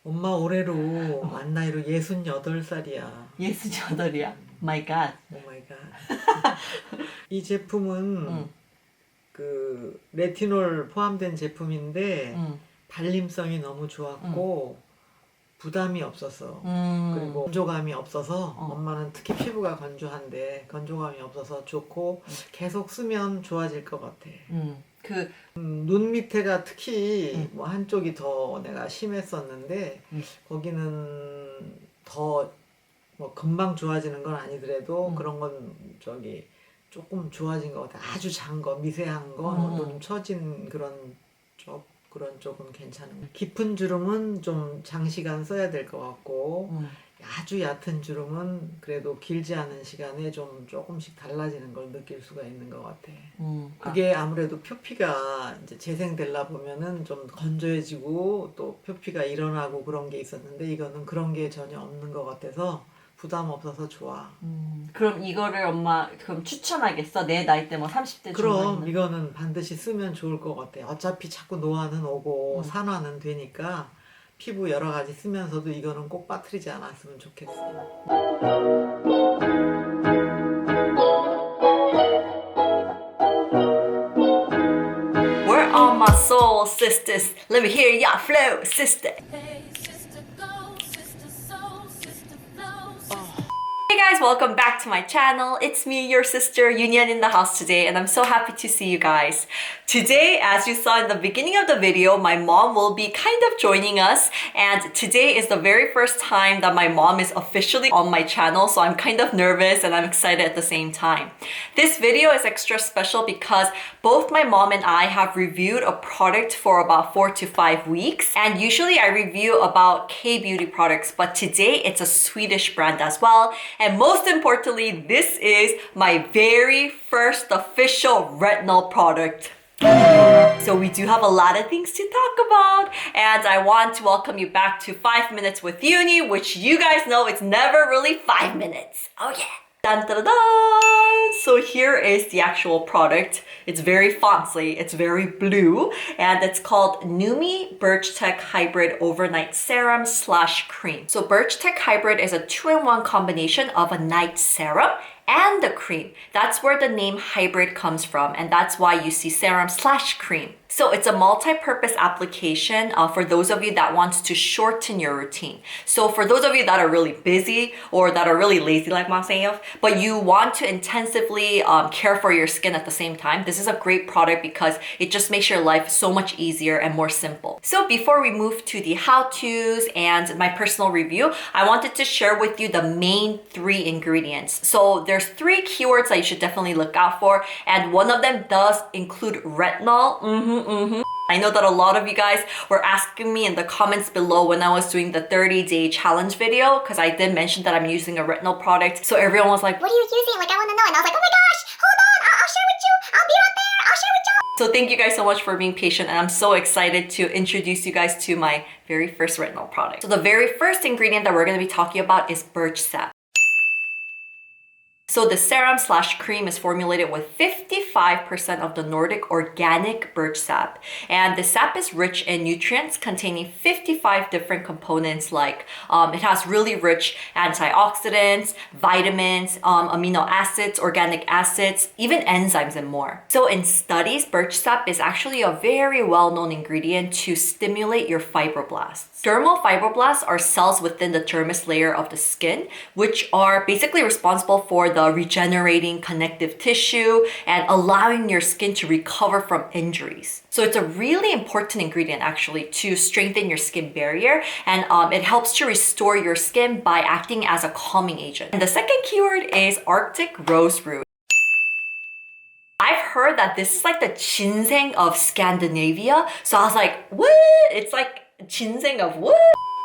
엄마 올해로 만 나이로 68살이야. 68이야? 마이 갓. 오 마이 갓. 이 제품은 그 레티놀 포함된 제품인데 발림성이 너무 좋았고 부담이 없었어. 그리고 건조감이 없어서 엄마는 특히 피부가 건조한데 건조감이 없어서 좋고 계속 쓰면 좋아질 것 같아. 눈 밑에가 특히 뭐 한쪽이 더 내가 심했었는데 거기는 더 뭐 금방 좋아지는 건 아니더라도 그런 건 저기 조금 좋아진 것 같아. 아주 작은 거, 미세한 거, 눈 처진 그런 쪽은 괜찮은 거. 깊은 주름은 좀 장시간 써야 될 것 같고 아주 얕은 주름은 그래도 길지 않은 시간에 좀 조금씩 달라지는 걸 느낄 수가 있는 것 같아. 그게 아무래도 표피가 이제 재생되려 보면은 좀 건조해지고 또 표피가 일어나고 그런 게 있었는데 이거는 그런 게 전혀 없는 것 같아서 부담 없어서 좋아. 그럼 이거를 엄마 그럼 추천하겠어? 내 나이 때 뭐 30대 그럼 중반이면? 이거는 반드시 쓰면 좋을 것 같아. 어차피 자꾸 노화는 오고 산화는 되니까 피부 여러 가지 쓰면서도 이거는 꼭 빠뜨리지 않았으면 좋겠어. Where are my soul sisters? Let me hear ya flow, sister. Hey guys, welcome back to my channel. It's me, your sister, EuniUnni in the house today, and I'm so happy to see you guys. Today, as you saw in the beginning of the video, my mom will be kind of joining us, and today is the very first time that my mom is officially on my channel, so I'm kind of nervous and I'm excited at the same time. This video is extra special because both my mom and I have reviewed a product for about 4 to 5 weeks, and usually I review about K-beauty products, but today it's a Swedish brand as well. And most importantly, this is my very first official retinol product. So we do have a lot of things to talk about, and I want to welcome you back to 5 Minutes with Euni, which you guys know it's never really 5 minutes. Oh yeah. Dun, dun, dun, dun. So here is the actual product. It's very fancy, it's very blue, and it's called MEMEBOX Hybrid Overnight Serum / Cream. So BirchTech Hybrid is a 2-in-1 combination of a night serum and the cream. That's where the name hybrid comes from, and that's why you see serum / cream. So it's a multi-purpose application for those of you that want to shorten your routine. So for those of you that are really busy or that are really lazy like myself, but you want to intensively care for your skin at the same time, this is a great product because it just makes your life so much easier and more simple. So before we move to the how-tos and my personal review, I wanted to share with you the main 3 ingredients. So there's 3 keywords that you should definitely look out for, and one of them does include retinol. I know that a lot of you guys were asking me in the comments below when I was doing the 30-day challenge video, because I did mention that I'm using a retinol product. So everyone was like, what are you using? Like, I want to know. And I was like, oh my gosh, hold on, I'll share with you. I'll be right there. I'll share with you. so thank you guys so much for being patient, and I'm so excited to introduce you guys to my very first retinol product. So the very first ingredient that we're going to be talking about is Birch Sap. So the serum / cream is formulated with 55% of the Nordic organic birch sap. And the sap is rich in nutrients containing 55 different components, like it has really rich antioxidants, vitamins, amino acids, organic acids, even enzymes and more. So in studies, birch sap is actually a very well-known ingredient to stimulate your fibroblasts. Dermal fibroblasts are cells within the dermis layer of the skin, which are basically responsible for the regenerating connective tissue and allowing your skin to recover from injuries. So it's a really important ingredient actually to strengthen your skin barrier, and it helps to restore your skin by acting as a calming agent. And the second keyword is Arctic rose root. I've heard that this is like the ginseng of Scandinavia. So I was like, what? It's like ginseng of what?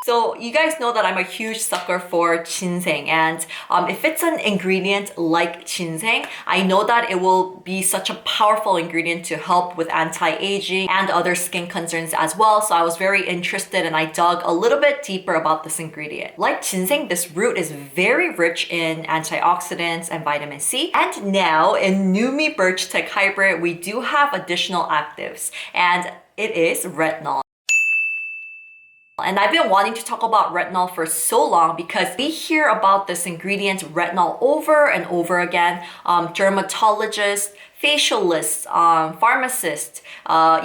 So you guys know that I'm a huge sucker for ginseng, and if it's an ingredient like ginseng, I know that it will be such a powerful ingredient to help with anti-aging and other skin concerns as well. So I was very interested and I dug a little bit deeper about this ingredient. Like ginseng, this root is very rich in antioxidants and vitamin C. And now in MEMEBOX Hybrid, we do have additional actives, and it is retinol. And I've been wanting to talk about retinol for so long because we hear about this ingredient retinol over and over again. Dermatologists, facialists, pharmacists,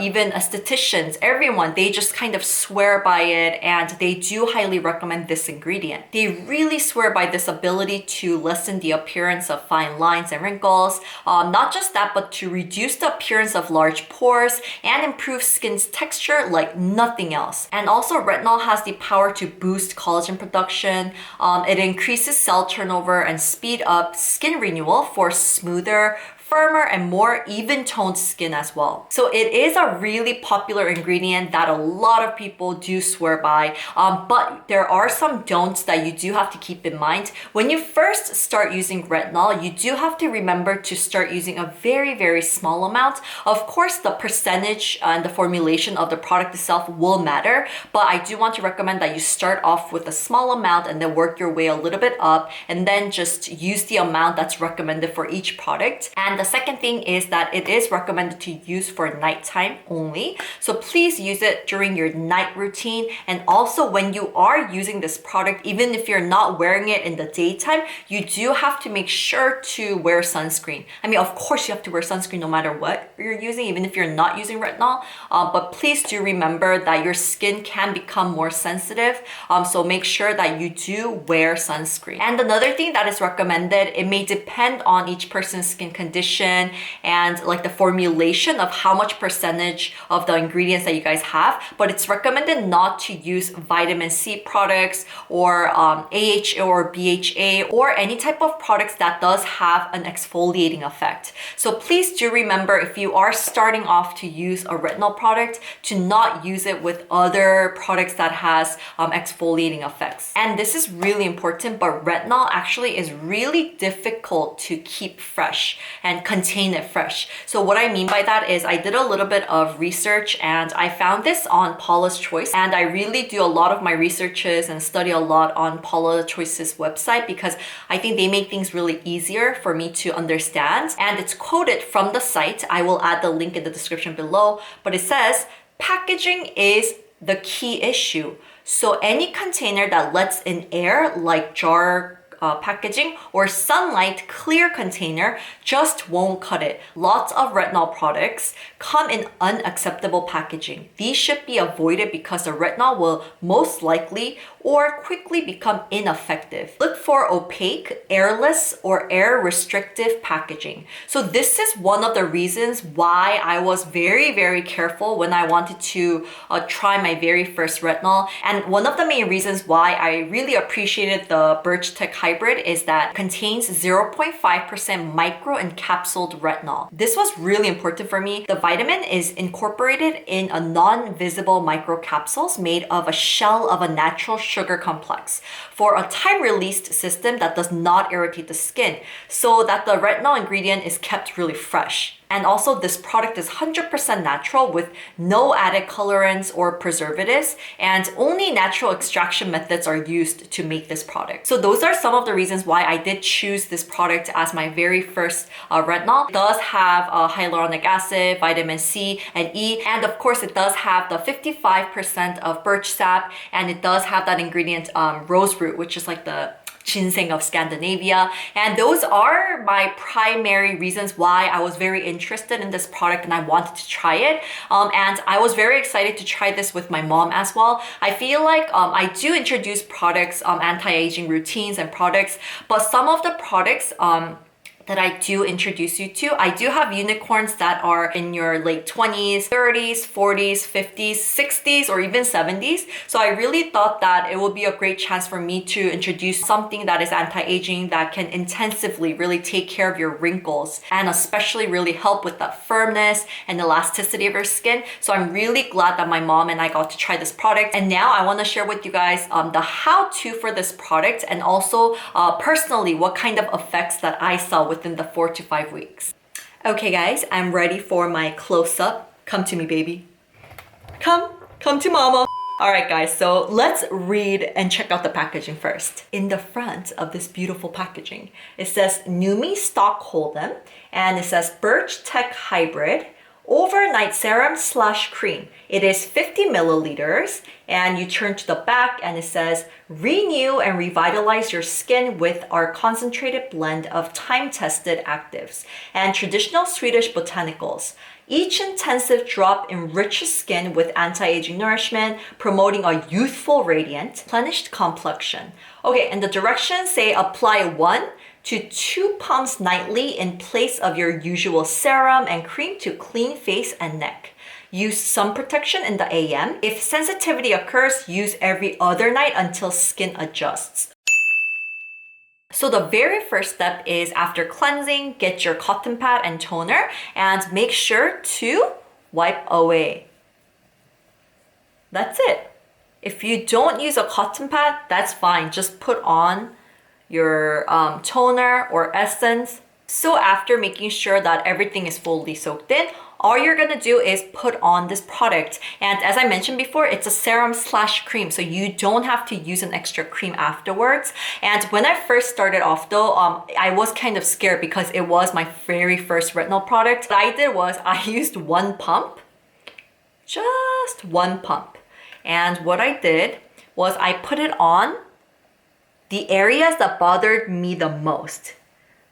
even estheticians, everyone, they just kind of swear by it and they do highly recommend this ingredient. They really swear by this ability to lessen the appearance of fine lines and wrinkles. Not just that, but to reduce the appearance of large pores and improve skin's texture like nothing else. And also retinol has the power to boost collagen production. It increases cell turnover and speed up skin renewal for smoother, firmer and more even-toned skin as well. So it is a really popular ingredient that a lot of people do swear by, but there are some don'ts that you do have to keep in mind. When you first start using retinol, you do have to remember to start using a very, very small amount. Of course, the percentage and the formulation of the product itself will matter, but I do want to recommend that you start off with a small amount and then work your way a little bit up and then just use the amount that's recommended for each product. And the second thing is that it is recommended to use for nighttime only. So please use it during your night routine. And also when you are using this product, even if you're not wearing it in the daytime, you do have to make sure to wear sunscreen. I mean, of course you have to wear sunscreen no matter what you're using, even if you're not using retinol. But please do remember that your skin can become more sensitive. So make sure that you do wear sunscreen. And another thing that is recommended, it may depend on each person's skin condition and like the formulation of how much percentage of the ingredients that you guys have, but it's recommended not to use vitamin C products or AHA or BHA or any type of products that does have an exfoliating effect. So please do remember, if you are starting off to use a retinol product, to not use it with other products that has exfoliating effects. And this is really important, but retinol actually is really difficult to keep fresh and contain it fresh. So what I mean by that is I did a little bit of research and I found this on Paula's Choice, and I really do a lot of my researches and study a lot on Paula Choice's website because I think they make things really easier for me to understand. And it's quoted from the site. I will add the link in the description below, but it says packaging is the key issue. So any container that lets in air, like jar packaging or sunlight clear container, just won't cut it. Lots of retinol products come in unacceptable packaging. These should be avoided because the retinol will most likely or quickly become ineffective. Look for opaque, airless, or air restrictive packaging. So this is one of the reasons why I was very, very careful when I wanted to try my very first retinol. And one of the main reasons why I really appreciated the BirchTech Hybrid is that it contains 0.5% micro encapsulated retinol. This was really important for me. The vitamin is incorporated in a non-visible microcapsules made of a shell of a natural sugar complex for a time-released system that does not irritate the skin, so that the retinol ingredient is kept really fresh. And also this product is 100% natural with no added colorants or preservatives, and only natural extraction methods are used to make this product. So those are some of the reasons why I did choose this product as my very first retinol. It does have hyaluronic acid, vitamin C and E, and of course it does have the 55% of birch sap, and it does have that ingredient roseroot, which is like the ginseng of Scandinavia. And those are my primary reasons why I was very interested in this product and I wanted to try it. And I was very excited to try this with my mom as well. I feel like I do introduce products, anti-aging routines and products, but some of the products that I do introduce you to, I do have unicorns that are in your late 20s, 30s, 40s, 50s, 60s, or even 70s. So I really thought that it would be a great chance for me to introduce something that is anti-aging that can intensively really take care of your wrinkles and especially really help with that firmness and elasticity of your skin. So I'm really glad that my mom and I got to try this product. And now I want to share with you guys the how-to for this product, and also personally what kind of effects that I saw within the 4 to 5 weeks. Okay guys, I'm ready for my close-up. Come to me, baby. Come to mama. All right guys, so let's read and check out the packaging first. In the front of this beautiful packaging, it says EuniUnni Stockholm, and it says BirchTech Hybrid, overnight serum/cream. It is 50 milliliters, and you turn to the back and it says, renew and revitalize your skin with our concentrated blend of time-tested actives and traditional Swedish botanicals. Each intensive drop enriches skin with anti-aging nourishment, promoting a youthful, radiant, replenished complexion. Okay, and the directions say apply 1 to 2 pumps nightly in place of your usual serum and cream to clean face and neck. Use sun protection in the AM. If sensitivity occurs, use every other night until skin adjusts. So the very first step is after cleansing, get your cotton pad and toner and make sure to wipe away. That's it. If you don't use a cotton pad, that's fine. Just put on your toner or essence. So after making sure that everything is fully soaked in, all you're gonna do is put on this product. And as I mentioned before, it's a serum/cream, so you don't have to use an extra cream afterwards. And when I first started off though, I was kind of scared because it was my very first retinol product. What I did was I used 1 pump, just 1 pump. And what I did was I put it on the areas that bothered me the most.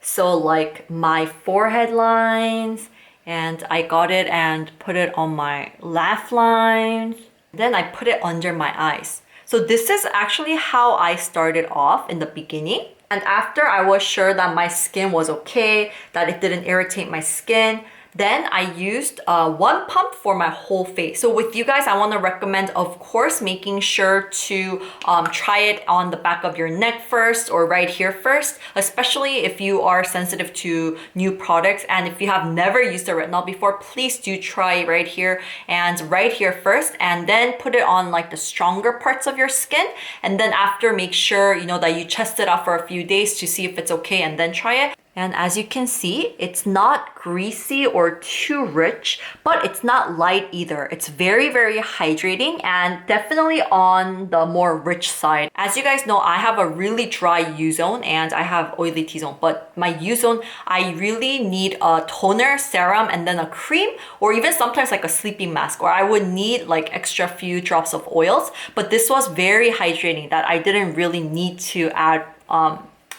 So like my forehead lines, and I got it and put it on my laugh lines. Then I put it under my eyes. So this is actually how I started off in the beginning. And after I was sure that my skin was okay, that it didn't irritate my skin, then I used 1 pump for my whole face. So with you guys, I want to recommend, of course, making sure to try it on the back of your neck first or right here first, especially if you are sensitive to new products. And if you have never used a retinol before, please do try right here and right here first, and then put it on like the stronger parts of your skin. And then after, make sure, you know, that you test it out for a few days to see if it's okay and then try it. And as you can see, it's not greasy or too rich, but it's not light either. It's very, very hydrating and definitely on the more rich side. As you guys know, I have a really dry U-zone and I have oily T-zone, but my U-zone, I really need a toner, serum, and then a cream, or even sometimes like a sleeping mask, or I would need like extra few drops of oils. But this was very hydrating that I didn't really need to add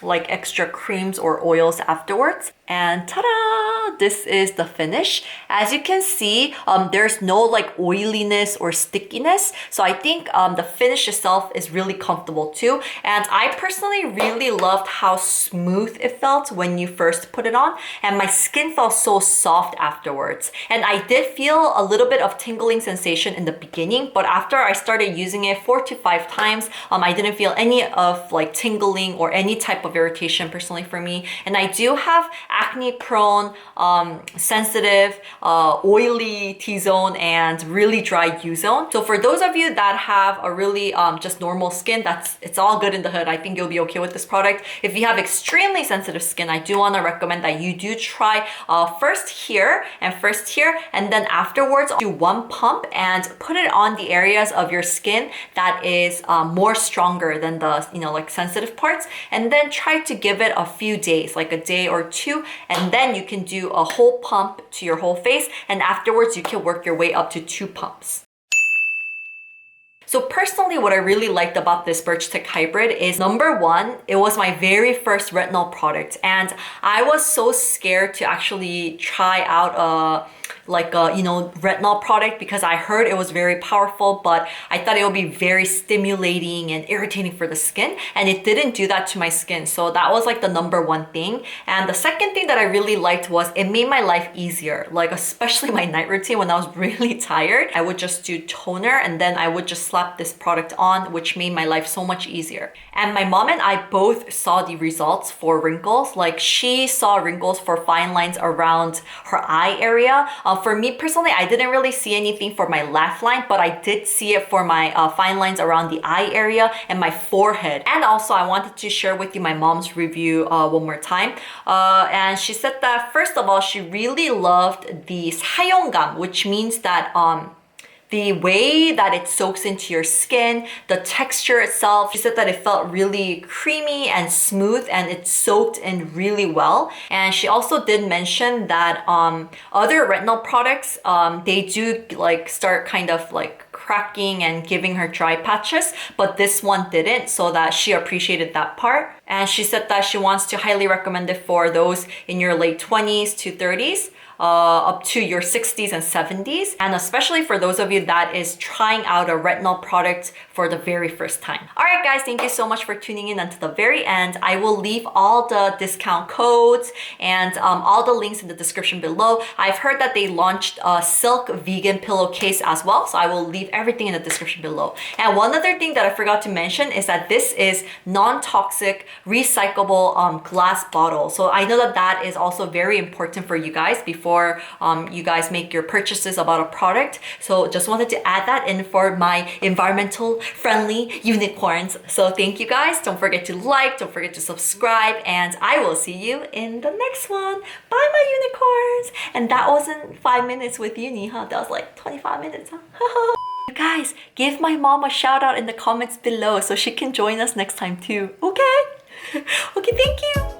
like extra creams or oils afterwards. And ta-da! This is the finish. As you can see, there's no like oiliness or stickiness. So I think the finish itself is really comfortable too. And I personally really loved how smooth it felt when you first put it on. And my skin felt so soft afterwards. And I did feel a little bit of tingling sensation in the beginning, but after I started using it 4 to 5 times, I didn't feel any of like tingling or any type of irritation personally for me. And I do have acne prone, sensitive, oily T-zone and really dry U-zone. So for those of you that have a really just normal skin, it's all good in the hood. I think you'll be okay with this product. If you have extremely sensitive skin, I do want to recommend that you do try first here, and then afterwards do 1 pump and put it on the areas of your skin that is more stronger than the, you know, like sensitive parts, and then try to give it a few days, like a day or 2, and then you can do a whole pump to your whole face, and afterwards you can work your way up to 2 pumps. So personally, what I really liked about this BirchTech Hybrid is, number 1, it was my very first retinol product, and I was so scared to actually try out a retinol product because I heard it was very powerful, but I thought it would be very stimulating and irritating for the skin, and it didn't do that to my skin. So that was like the number 1 thing. And the second thing that I really liked was it made my life easier, like especially my night routine when I was really tired. I would just do toner and then I would just slap this product on, which made my life so much easier. And my mom and I both saw the results for wrinkles. Like she saw wrinkles for fine lines around her eye area. For me personally, I didn't really see anything for my laugh line, but I did see it for my fine lines around the eye area and my forehead. And also I wanted to share with you my mom's review one more time. And she said that first of all, she really loved the 사용감, which means that the way that it soaks into your skin, the texture itself. She said that it felt really creamy and smooth and it soaked in really well. And she also did mention that other retinol products, they do like start kind of like cracking and giving her dry patches, but this one didn't, so that she appreciated that part. And she said that she wants to highly recommend it for those in your late 20s to 30s. Up to your 60s and 70s, and especially for those of you that is trying out a retinol product for the very first time. Alright guys, thank you so much for tuning in until the very end. I will leave all the discount codes and all the links in the description below. I've heard that they launched a silk vegan pillowcase as well, so I will leave everything in the description below. And one other thing that I forgot to mention is that this is non-toxic, recyclable glass bottle. So I know that that is also very important for you guys before you guys make your purchases about a product. So just wanted to add that in for my environmental friendly unicorns. So thank you guys. Don't forget to like, don't forget to subscribe, and I will see you in the next one. Bye my unicorns. And that wasn't 5 minutes with Uni, huh? That was like 25 minutes, huh? You guys, give my mom a shout out in the comments below so she can join us next time too. Okay? Okay, thank you.